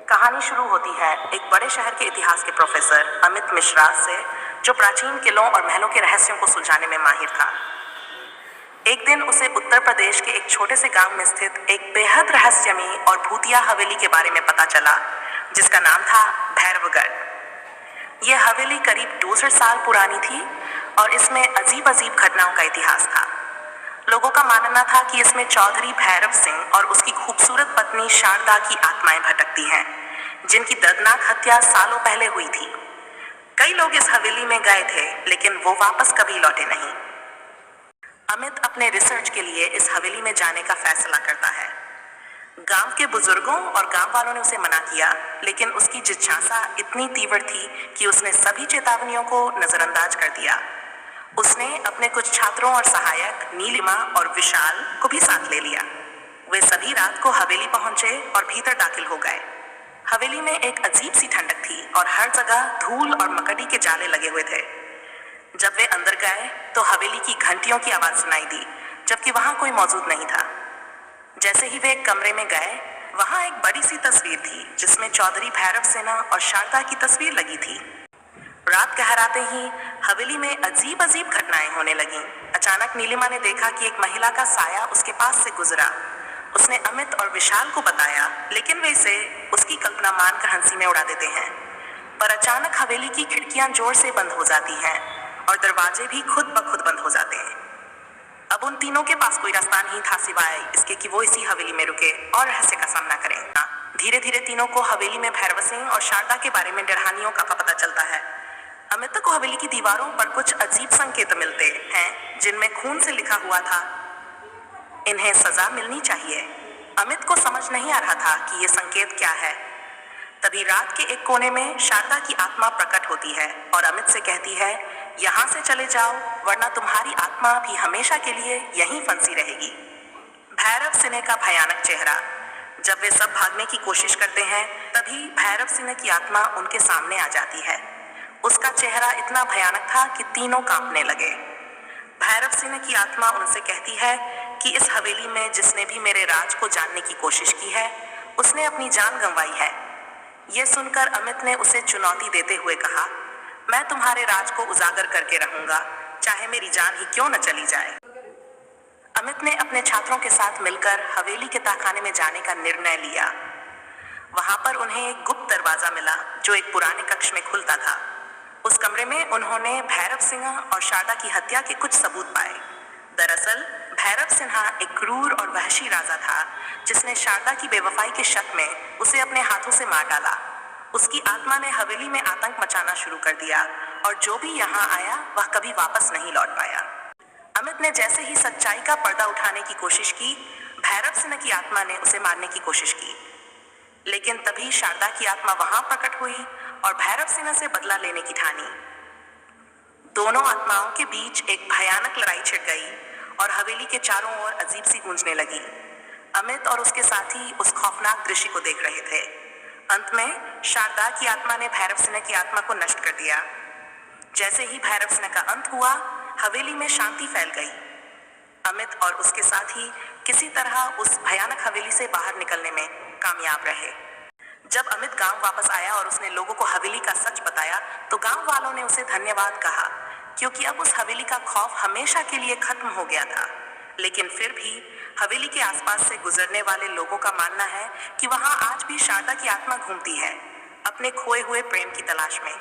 कहानी शुरू होती है एक बड़े शहर के इतिहास के प्रोफेसर अमित मिश्रा से, जो प्राचीन किलों और महलों के रहस्यों को सुलझाने में माहिर था। एक दिन उसे उत्तर प्रदेश के एक छोटे से गांव में स्थित एक बेहद रहस्यमयी और भूतिया हवेली के बारे में पता चला, जिसका नाम था भैरवगढ़। यह हवेली करीब 200 साल पुरानी थी और इसमें अजीब अजीब घटनाओं का इतिहास था। लोगों का मानना था कि इसमें चौधरी भैरव सिंह और उसकी खूबसूरत पत्नी शारदा की आत्माएं भटकती हैं, जिनकी दर्दनाक हत्या सालों पहले हुई थी। कई लोग इस हवेली में गए थे, लेकिन वो वापस कभी लौटे नहीं। अमित अपने रिसर्च के लिए इस हवेली में जाने का फैसला करता है। गांव के बुजुर्गों और गांव वालों ने उसे मना किया, लेकिन उसकी जिज्ञासा इतनी तीव्र थी कि उसने सभी चेतावनियों को नजरअंदाज कर दिया। उसने अपने कुछ छात्रों और सहायक नीलिमा और विशाल को भी साथ ले लिया। वे सभी रात को हवेली पहुंचे और भीतर दाखिल हो गए। हवेली में एक अजीब सी ठंडक थी और हर जगह धूल और मकड़ी के जाले लगे हुए थे। जब वे अंदर गए तो हवेली की घंटियों की आवाज सुनाई दी, जबकि वहां कोई मौजूद नहीं था। जैसे ही वे एक कमरे में गए, वहां एक बड़ी सी तस्वीर थी जिसमें चौधरी भैरव सिन्हा और शारदा की तस्वीर लगी थी। रात गहराते ही हवेली में अजीब अजीब घटनाएं होने लगीं। अचानक नीलिमा ने देखा कि एक महिला का साया उसके पास से गुजरा। उसने अमित और विशाल को बताया, लेकिन वे इसे उसकी कल्पना मानकर हंसी में उड़ा देते हैं। पर अचानक हवेली की खिड़कियां जोर से बंद हो जाती हैं और दरवाजे भी खुद ब खुद बंद हो जाते हैं। अब उन तीनों के पास कोई रास्ता नहीं था सिवाय इसके कि वो इसी हवेली में रुके और रहस्य का सामना करें। धीरे धीरे तीनों को हवेली में भैरव सिंह और शारदा के बारे में डरहानियों का पता चलता है। अमित को हवेली की दीवारों पर कुछ अजीब संकेत मिलते हैं, जिनमें खून से लिखा हुआ था, इन्हें सजा मिलनी चाहिए। अमित को समझ नहीं आ रहा था कि ये संकेत क्या है। तभी रात के एक कोने में शारदा की आत्मा प्रकट होती है और अमित से कहती है, यहाँ से चले जाओ, वरना तुम्हारी आत्मा भी हमेशा के लिए यहीं फंसी रहेगी। भैरव सिन्हा का भयानक चेहरा। जब वे सब भागने की कोशिश करते हैं, तभी भैरव सिन्हा की आत्मा उनके सामने आ जाती है। उसका चेहरा इतना भयानक था कि तीनों कांपने लगे। भैरव सिंह की आत्मा उनसे कहती है कि इस हवेली में जिसने भी मेरे राज को जानने की कोशिश की है, उसने अपनी जान गंवाई है। यह सुनकर अमित ने उसे चुनौती देते हुए कहा, मैं तुम्हारे राज को उजागर करके रहूंगा, चाहे मेरी जान ही क्यों न चली जाए। अमित ने अपने छात्रों के साथ मिलकर हवेली के तहखाने में जाने का निर्णय लिया। वहां पर उन्हें एक गुप्त दरवाजा मिला जो एक पुराने कक्ष में खुलता था। उस कमरे में उन्होंने भैरव सिन्हा और शारदा की हत्या के कुछ सबूत पाए। दरअसल भैरव सिन्हा एक क्रूर और वहशी राजा था, जिसने शारदा की बेवफाई के शक में उसे अपने हाथों से मार डाला। उसकी आत्मा ने हवेली में आतंक मचाना शुरू कर दिया और जो भी यहाँ आया वह कभी वापस नहीं लौट पाया। अमित ने जैसे ही सच्चाई का पर्दा उठाने की कोशिश की, भैरव सिन्हा की आत्मा ने उसे मारने की कोशिश की, लेकिन तभी शारदा की आत्मा वहां प्रकट हुई और भैरव सिन्हा से बदला लेने की ठानी। दोनों आत्माओं के बीच एक भयानक लड़ाई छिड़ गई और हवेली के चारों ओर अजीब सी गूंजने लगी। अमित और उसके साथी उस खौफनाक दृश्य को देख रहे थे। अंत में शारदा की आत्मा ने भैरव सिन्हा की आत्मा को नष्ट कर दिया। जैसे ही भैरव सिन्हा का अंत हुआ, हवेली में शांति फैल गई। अमित और उसके साथी किसी तरह उस भयानक हवेली से बाहर निकलने में कामयाब रहे। जब अमित गांव वापस आया और उसने लोगों को हवेली का सच बताया, तो गांव वालों ने उसे धन्यवाद कहा, क्योंकि अब उस हवेली का खौफ हमेशा के लिए खत्म हो गया था। लेकिन फिर भी हवेली के आसपास से गुजरने वाले लोगों का मानना है कि वहां आज भी शारदा की आत्मा घूमती है, अपने खोए हुए प्रेम की तलाश में।